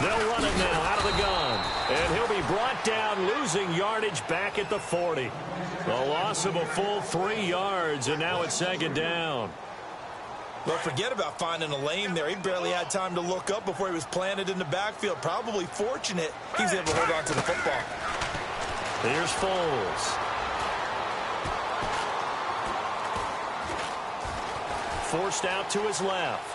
They'll run it now out of the gun. And he'll be brought down, losing yardage back at the 40. The loss of a full 3 yards, and now it's second down. Well, forget about finding a lane there. He barely had time to look up before he was planted in the backfield. Probably fortunate he was able to hold on to the football. Here's Foles. Forced out to his left.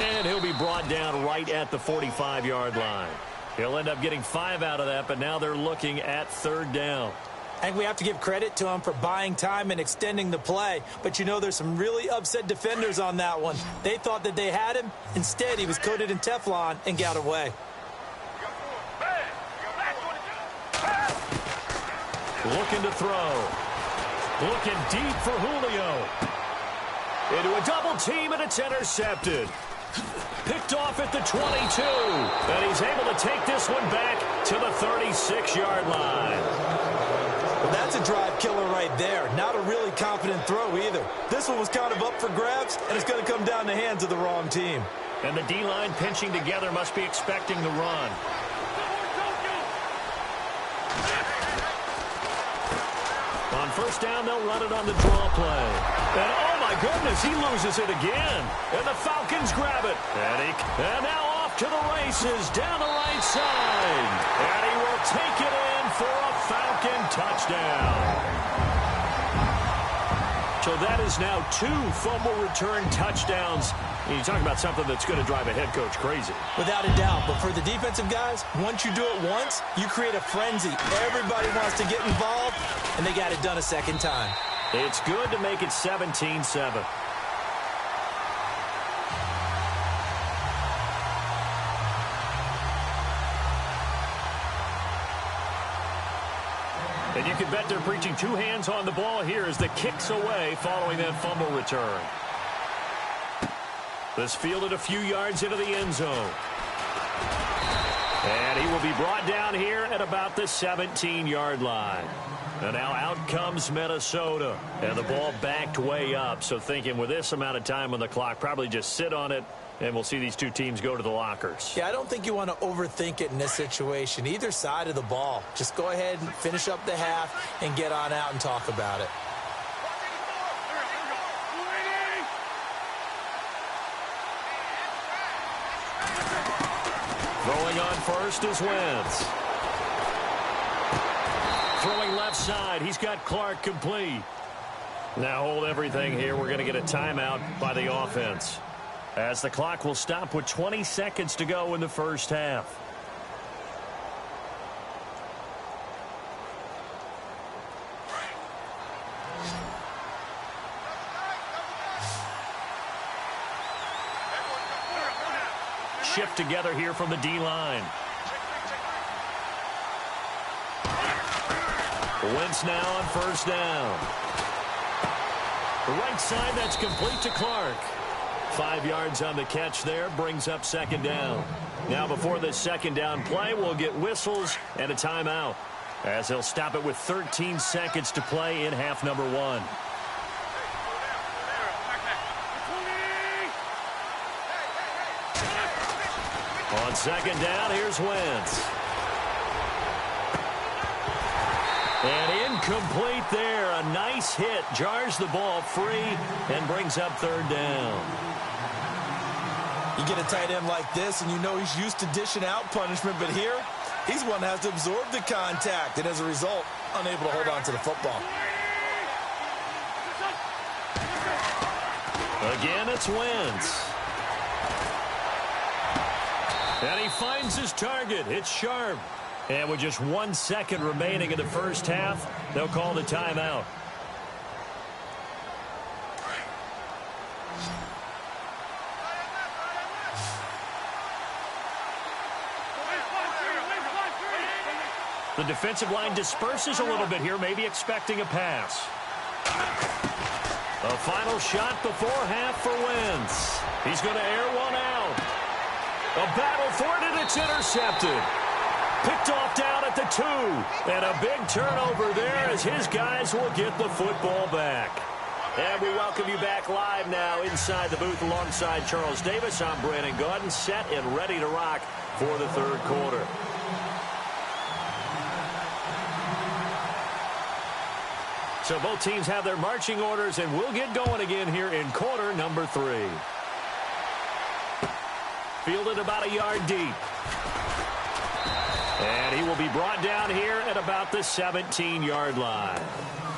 And he'll be brought down right at the 45-yard line. He'll end up getting 5 out of that, but now they're looking at third down. I think we have to give credit to him for buying time and extending the play. But, you know, there's some really upset defenders on that one. They thought that they had him. Instead, he was coated in Teflon and got away. Looking to throw. Looking deep for Julio. Into a double team, and it's intercepted. Picked off at the 22. And he's able to take this one back to the 36-yard line. Well, that's a drive killer right there. Not a really confident throw either. This one was kind of up for grabs, and it's going to come down the hands of the wrong team. And the D-line pinching together must be expecting the run. On first down, they'll run it on the draw play. And, oh, my goodness, he loses it again. And the Falcons grab it. And now off to the races down the right side. And he will take it in for a Falcon touchdown. So that is now 2 fumble return touchdowns. And you talk about something that's going to drive a head coach crazy. Without a doubt. But for the defensive guys, once you do it once, you create a frenzy. Everybody wants to get involved, and they got it done a second time. It's good to make it 17-7. And you can bet they're preaching 2 hands on the ball here as the kick's away following that fumble return. This fielded a few yards into the end zone. And he will be brought down here at about the 17-yard line. And now out comes Minnesota. And the ball backed way up. So thinking with this amount of time on the clock, probably just sit on it. And we'll see these 2 teams go to the lockers. Yeah, I don't think you want to overthink it in this situation. Either side of the ball. Just go ahead and finish up the half and get on out and talk about it. Throwing on first is Wentz. Throwing left side. He's got Clark complete. Now hold everything here. We're going to get a timeout by the offense, as the clock will stop with 20 seconds to go in the first half. Shift together here from the D-line. Wentz now on first down. The right side, that's complete to Clark. 5 yards on the catch there, brings up second down. Now before this second down play, we'll get whistles and a timeout, as he'll stop it with 13 seconds to play in half number 1. On second down, here's Wentz. And incomplete there. A nice hit. Jars the ball free and brings up third down. You get a tight end like this, and you know he's used to dishing out punishment. But here, he's one that has to absorb the contact. And as a result, unable to hold on to the football. Again, it's Wentz. And he finds his target. It's sharp. And with just 1 second remaining in the first half, they'll call the timeout. The defensive line disperses a little bit here, maybe expecting a pass. A final shot before half for Wentz. He's going to air one out. A battle for it, and it's intercepted. Picked off down at the 2. And a big turnover there as his guys will get the football back. And we welcome you back live now inside the booth alongside Charles Davis. I'm Brandon Gaudin, set and ready to rock for the third quarter. So both teams have their marching orders, and we'll get going again here in quarter number 3. Fielded about a yard deep. And he will be brought down here at about the 17-yard line.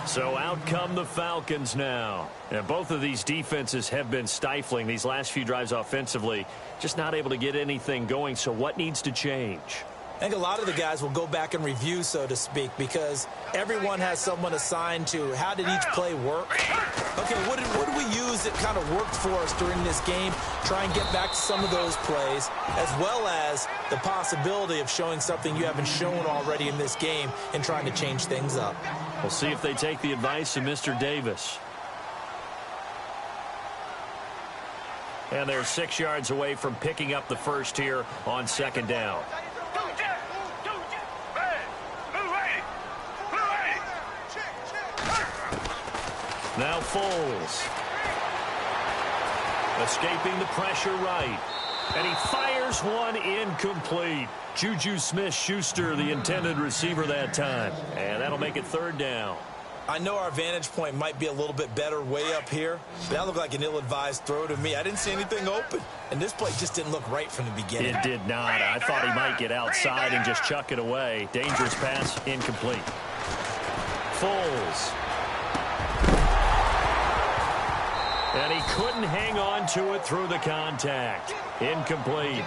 So out come the Falcons now. And both of these defenses have been stifling these last few drives offensively. Just not able to get anything going. So what needs to change? I think a lot of the guys will go back and review, so to speak, because everyone has someone assigned to how did each play work. Okay, what did we use that kind of worked for us during this game? Try and get back to some of those plays, as well as the possibility of showing something you haven't shown already in this game and trying to change things up. We'll see if they take the advice of Mr. Davis. And they're 6 yards away from picking up the first here on second down. Now Foles. Escaping the pressure right. And he fires one incomplete. Juju Smith-Schuster, the intended receiver that time. And that'll make it third down. I know our vantage point might be a little bit better way up here, but that looked like an ill-advised throw to me. I didn't see anything open, and this play just didn't look right from the beginning. It did not. I thought he might get outside and just chuck it away. Dangerous pass, incomplete. Foles. And he couldn't hang on to it through the contact. Incomplete.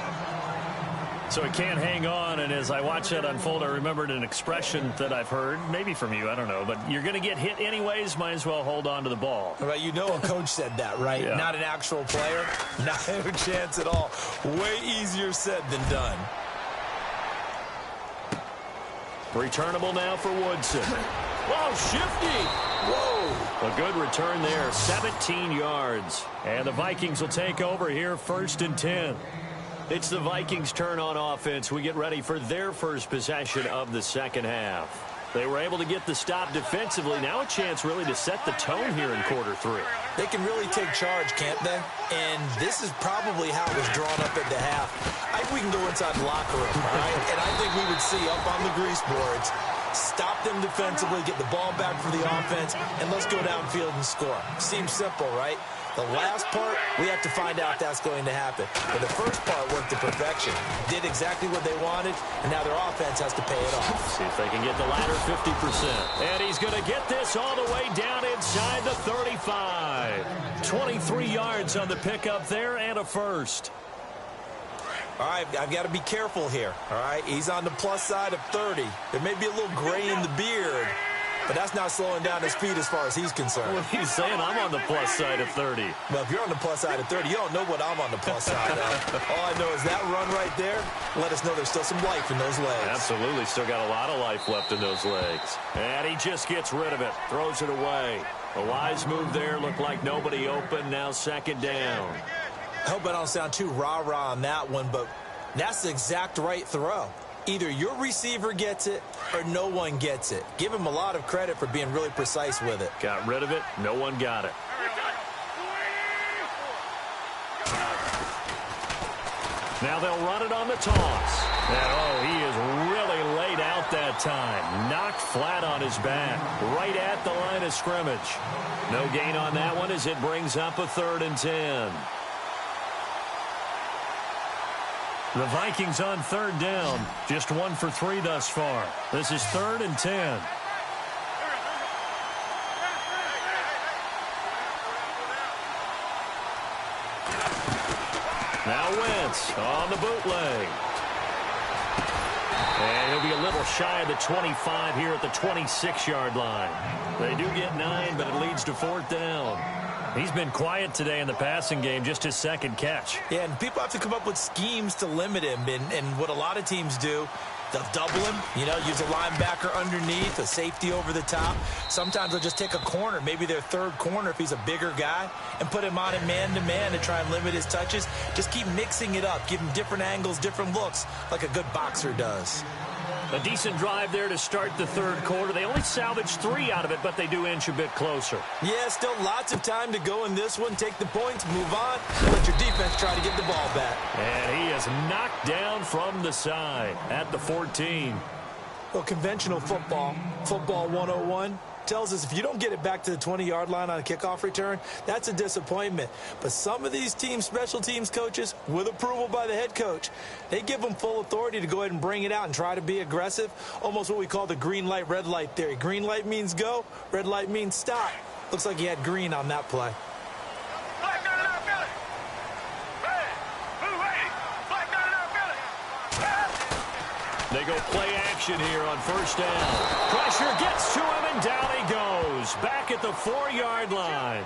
So he can't hang on, and as I watch that unfold, I remembered an expression that I've heard, maybe from you, I don't know, but you're going to get hit anyways, might as well hold on to the ball. Right, you know a coach said that, right? Yeah. Not an actual player. Not a chance at all. Way easier said than done. Returnable now for Woodson. Whoa, shifty. Whoa. A good return there, 17 yards. And the Vikings will take over here, 1st and 10. It's the Vikings' turn on offense. We get ready for their first possession of the second half. They were able to get the stop defensively. Now a chance really to set the tone here in quarter 3. They can really take charge, can't they? And this is probably how it was drawn up at the half. I think we can go inside the locker room, all right? And I think we would see up on the grease boards, stop them defensively, get the ball back for the offense, and let's go downfield and score. Seems simple, right? The last part, we have to find out if that's going to happen. But the first part worked to perfection. Did exactly what they wanted, and now their offense has to pay it off. See if they can get the latter 50%. And he's going to get this all the way down inside the 35. 23 yards on the pickup there and a first. All right, I've got to be careful here, all right? He's on the plus side of 30. There may be a little gray in the beard, but that's not slowing down his speed as far as he's concerned. Well, he's saying I'm on the plus side of 30. Well, if you're on the plus side of 30, you don't know what I'm on the plus side of. All I know is that run right there, let us know there's still some life in those legs. Absolutely, still got a lot of life left in those legs. And he just gets rid of it, throws it away. A wise move there, looked like nobody open, now second down. I hope I don't sound too rah-rah on that one, but that's the exact right throw. Either your receiver gets it or no one gets it. Give him a lot of credit for being really precise with it. Got rid of it. No one got it. Now they'll run it on the toss. And, oh, he is really laid out that time. Knocked flat on his back. Right at the line of scrimmage. No gain on that one as it brings up a 3rd and 10. The Vikings on 3rd down. Just 1 for 3 thus far. This is 3rd and 10. Now Wentz on the bootleg. And he'll be a little shy of the 25 here at the 26-yard line. They do get 9, but it leads to 4th down. He's been quiet today in the passing game, just his 2nd catch. Yeah, and people have to come up with schemes to limit him. And what a lot of teams do, they'll double him, you know, use a linebacker underneath, a safety over the top. Sometimes they'll just take a corner, maybe their 3rd corner if he's a bigger guy, and put him on it man-to-man to try and limit his touches. Just keep mixing it up, give him different angles, different looks, like a good boxer does. A decent drive there to start the third quarter. They only salvaged 3 out of it, but they do inch a bit closer. Yeah, still lots of time to go in this one. Take the points, move on, and let your defense try to get the ball back. And he is knocked down from the side at the 14. Well, conventional football 101, tells us if you don't get it back to the 20-yard line on a kickoff return, that's a disappointment. But some of these teams, special teams coaches, with approval by the head coach, they give them full authority to go ahead and bring it out and try to be aggressive, almost what we call the green light, red light theory. Green light means go, red light means stop. Looks like he had green on that play. They go play action here on first down. Pressure gets to him, and down he goes. Back at the 4-yard line.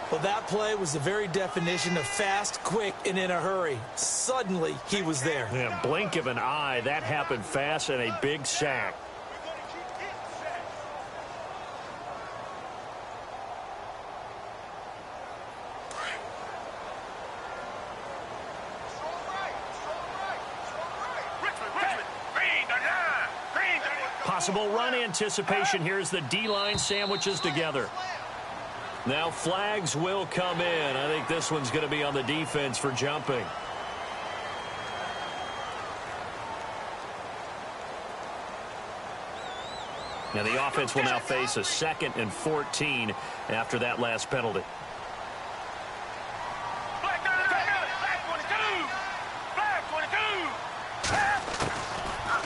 Well, that play was the very definition of fast, quick, and in a hurry. Suddenly, he was there. Yeah, blink of an eye. That happened fast, and a big sack. Possible run anticipation. Here's the D-line sandwiches together. Now flags will come in. I think this one's going to be on the defense for jumping. Now the offense will now face a 2nd and 14 after that last penalty.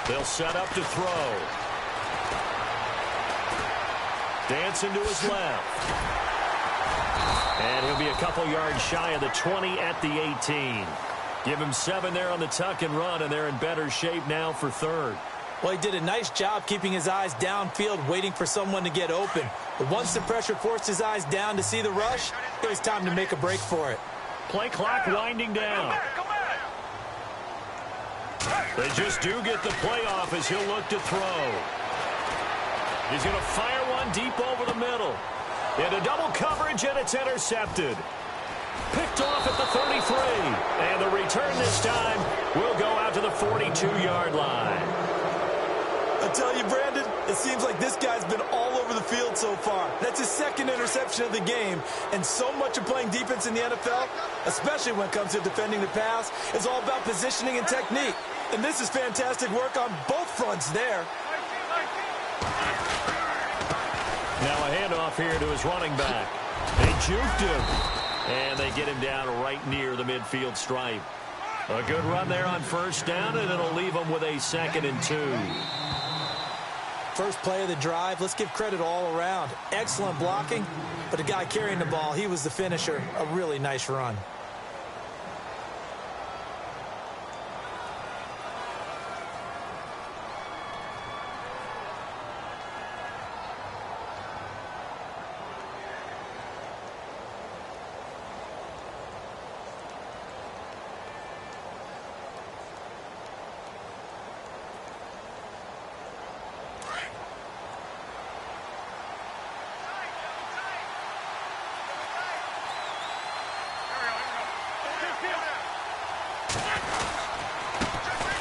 They'll set up to throw. Dancing to his left. And he'll be a couple yards shy of the 20 at the 18. Give him 7 there on the tuck and run, and they're in better shape now for third. Well, he did a nice job keeping his eyes downfield, waiting for someone to get open. But once the pressure forced his eyes down to see the rush, it was time to make a break for it. Play clock winding down. They just do get the play off as he'll look to throw. He's going to fire one deep over the middle. Into double coverage, and it's intercepted. Picked off at the 33. And the return this time will go out to the 42-yard line. I tell you, Brandon, it seems like this guy's been all over the field so far. That's his 2nd interception of the game. And so much of playing defense in the NFL, especially when it comes to defending the pass, is all about positioning and technique. And this is fantastic work on both fronts there. Now a handoff here to his running back. They juked him. And they get him down right near the midfield stripe. A good run there on first down, and it'll leave him with a 2nd and 2. First play of the drive, let's give credit all around. Excellent blocking, but the guy carrying the ball, he was the finisher. A really nice run.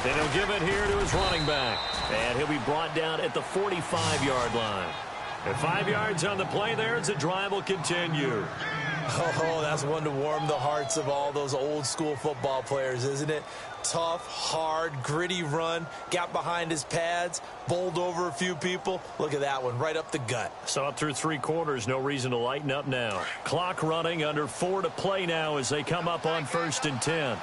And he'll give it here to his running back. And he'll be brought down at the 45-yard line. And 5 yards on the play there as the drive will continue. Oh, that's one to warm the hearts of all those old-school football players, isn't it? Tough, hard, gritty run. Got behind his pads, bowled over a few people. Look at that one, right up the gut. Saw it through 3 quarters. No reason to lighten up now. Clock running, under 4 to play now as they come up on 1st and 10.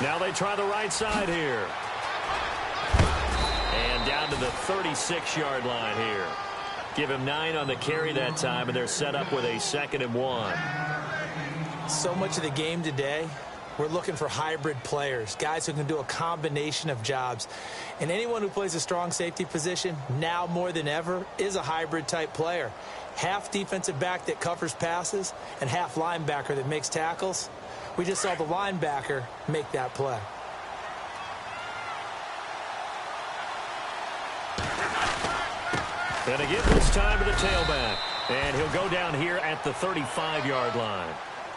Now they try the right side here. And down to the 36-yard line here. Give him 9 on the carry that time, and they're set up with a 2nd and 1. So much of the game today, we're looking for hybrid players, guys who can do a combination of jobs. And anyone who plays a strong safety position, now more than ever, is a hybrid-type player. Half defensive back that covers passes and half linebacker that makes tackles. We just saw the linebacker make that play. And again this time to the tailback. And he'll go down here at the 35-yard line.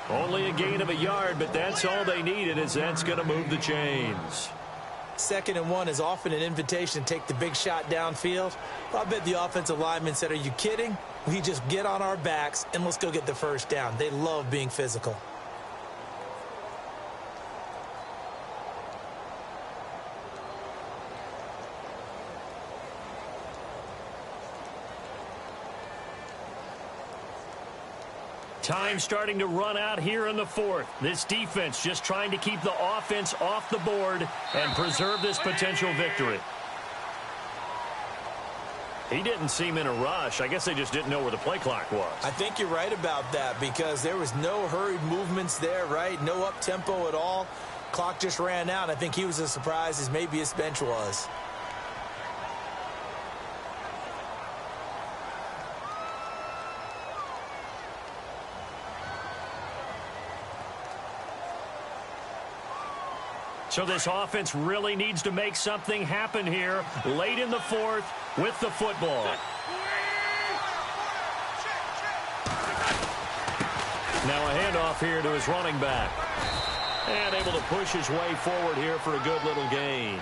Only a gain of a yard, but that's all they needed, as that's going to move the chains. 2nd and 1 is often an invitation to take the big shot downfield. I bet the offensive lineman said, are you kidding? We just get on our backs and let's go get the first down. They love being physical. Time starting to run out here in the 4th. This defense just trying to keep the offense off the board and preserve this potential victory. He didn't seem in a rush. I guess they just didn't know where the play clock was. I think you're right about that because there was no hurried movements there, right? No up-tempo at all. Clock just ran out. I think he was as surprised as maybe his bench was. So this offense really needs to make something happen here late in the 4th with the football. Now a handoff here to his running back. And able to push his way forward here for a good little gain.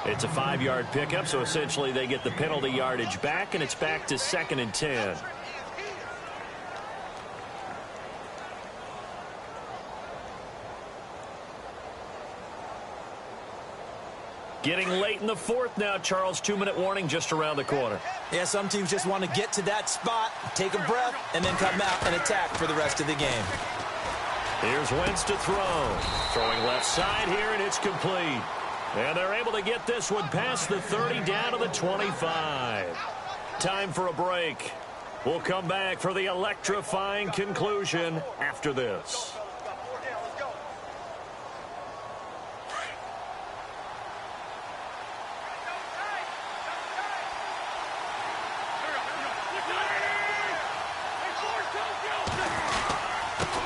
It's a 5-yard pickup, so essentially they get the penalty yardage back, and it's back to 2nd and 10. Getting late in the 4th now, Charles. 2-minute warning just around the corner. Yeah, some teams just want to get to that spot, take a breath, and then come out and attack for the rest of the game. Here's Wentz to throw. Throwing left side here, and it's complete. And they're able to get this one past the 30 down to the 25. Time for a break. We'll come back for the electrifying conclusion after this.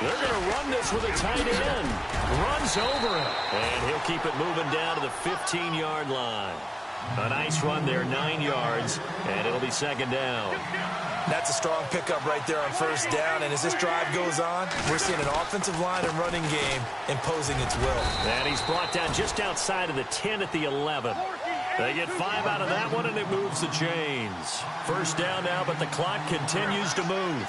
They're going to run this with a tight end. Runs over him. And he'll keep it moving down to the 15-yard line. A nice run there, 9 yards, and it'll be 2nd down. That's a strong pickup right there on 1st down, and as this drive goes on, we're seeing an offensive line and running game imposing its will. And he's brought down just outside of the 10 at the 11. They get 5 out of that one, and it moves the chains. 1st down now, but the clock continues to move.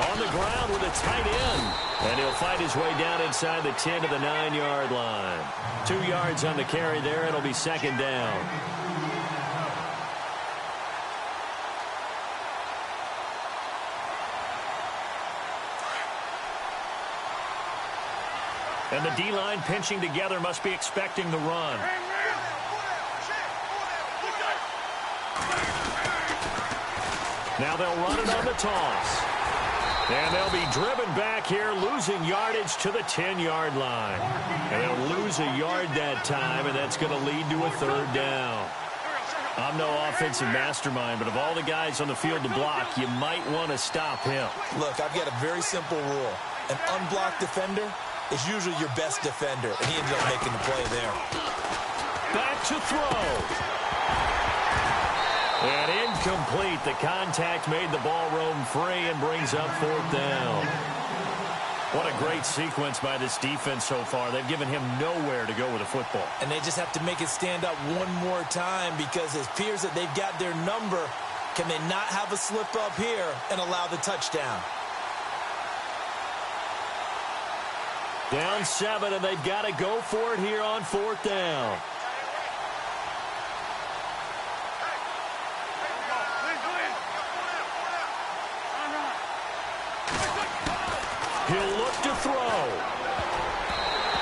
On the ground with a tight end. And he'll fight his way down inside the 10 to the 9-yard line. 2 yards on the carry there. It'll be 2nd down. And the D-line pinching together, must be expecting the run. Now they'll run it on the toss. And they'll be driven back here, losing yardage to the 10-yard line. And they'll lose a yard that time, and that's going to lead to a 3rd down. I'm no offensive mastermind, but of all the guys on the field to block, you might want to stop him. Look, I've got a very simple rule. An unblocked defender is usually your best defender, and he ended up making the play there. Back to throw. And incomplete. The contact made the ball roam free and brings up 4th down. What a great sequence by this defense so far. They've given him nowhere to go with the football. And they just have to make it stand up one more time because it appears that they've got their number. Can they not have a slip up here and allow the touchdown? Down 7, and they've got to go for it here on 4th down. He'll look to throw.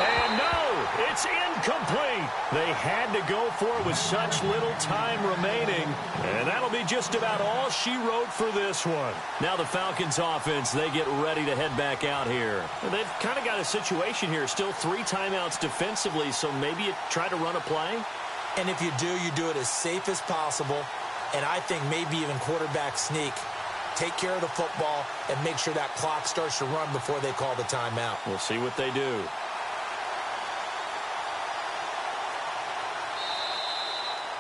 And no, it's incomplete. They had to go for it with such little time remaining. And that'll be just about all she wrote for this one. Now the Falcons offense, they get ready to head back out here. They've kind of got a situation here. Still 3 timeouts defensively, so maybe you try to run a play. And if you do it as safe as possible. And I think maybe even quarterback sneak. Take care of the football and make sure that clock starts to run before they call the timeout. We'll see what they do.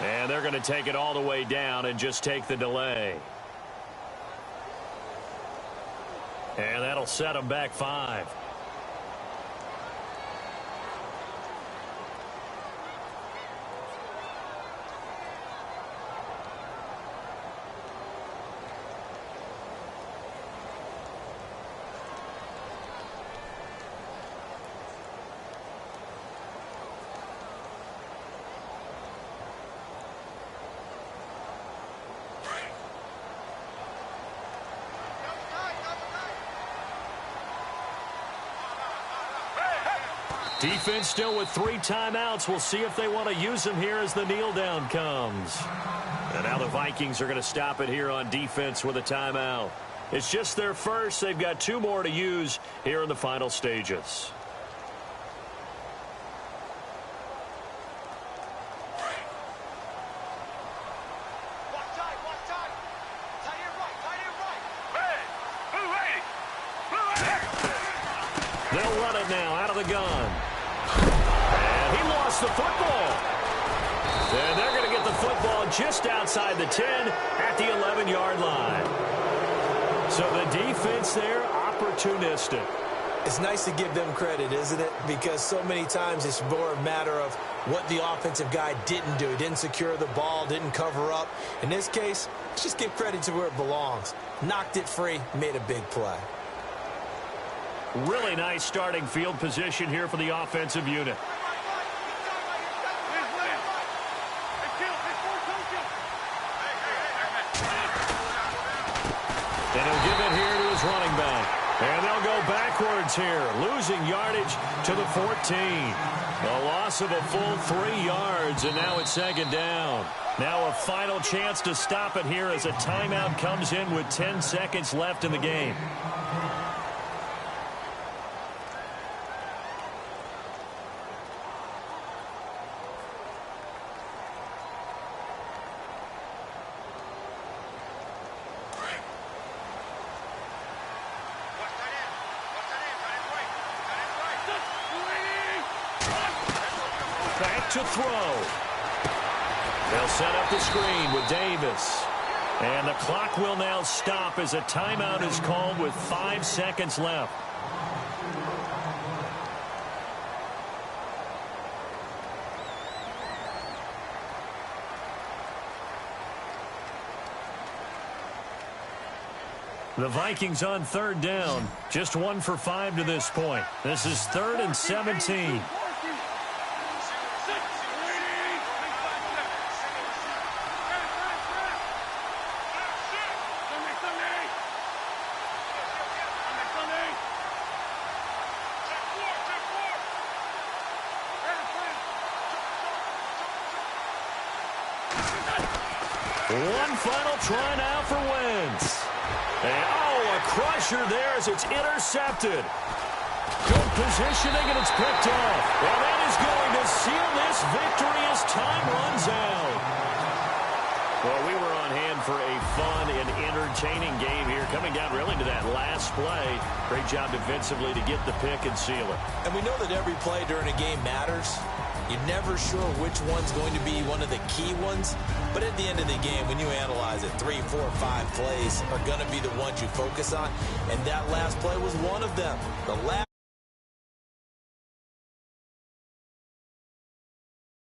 And they're going to take it all the way down and just take the delay. And that'll set them back 5. Defense still with 3 timeouts. We'll see if they want to use them here as the kneel down comes. And now the Vikings are going to stop it here on defense with a timeout. It's just their first. They've got 2 more to use here in the final stages. They'll run it now out of the gun. And he lost the football. And they're going to get the football just outside the 10 at the 11-yard line. So the defense there, opportunistic. It's nice to give them credit, isn't it? Because so many times it's more a matter of what the offensive guy didn't do. He didn't secure the ball, didn't cover up. In this case, let's just give credit to where it belongs. Knocked it free, made a big play. Really nice starting field position here for the offensive unit. And he'll give it here to his running back. And they'll go backwards here, losing yardage to the 14. A loss of a full 3 yards, and now it's 2nd down. Now a final chance to stop it here as a timeout comes in with 10 seconds left in the game. Back to throw. They'll set up the screen with Davis. And the clock will now stop as a timeout is called with 5 seconds left. The Vikings on 3rd down. Just 1 for 5 to this point. This is 3rd and 17. One final try now for Wentz. And, a crusher there as it's intercepted. Good positioning, and it's picked off. Well, that is going to seal this victory as time runs out. Well, we were on hand for a fun and entertaining game here, coming down really to that last play. Great job defensively to get the pick and seal it. And we know that every play during a game matters. You're never sure which one's going to be one of the key ones. But at the end of the game, when you analyze it, 3, 4, 5 plays are going to be the ones you focus on. And that last play was one of them. The last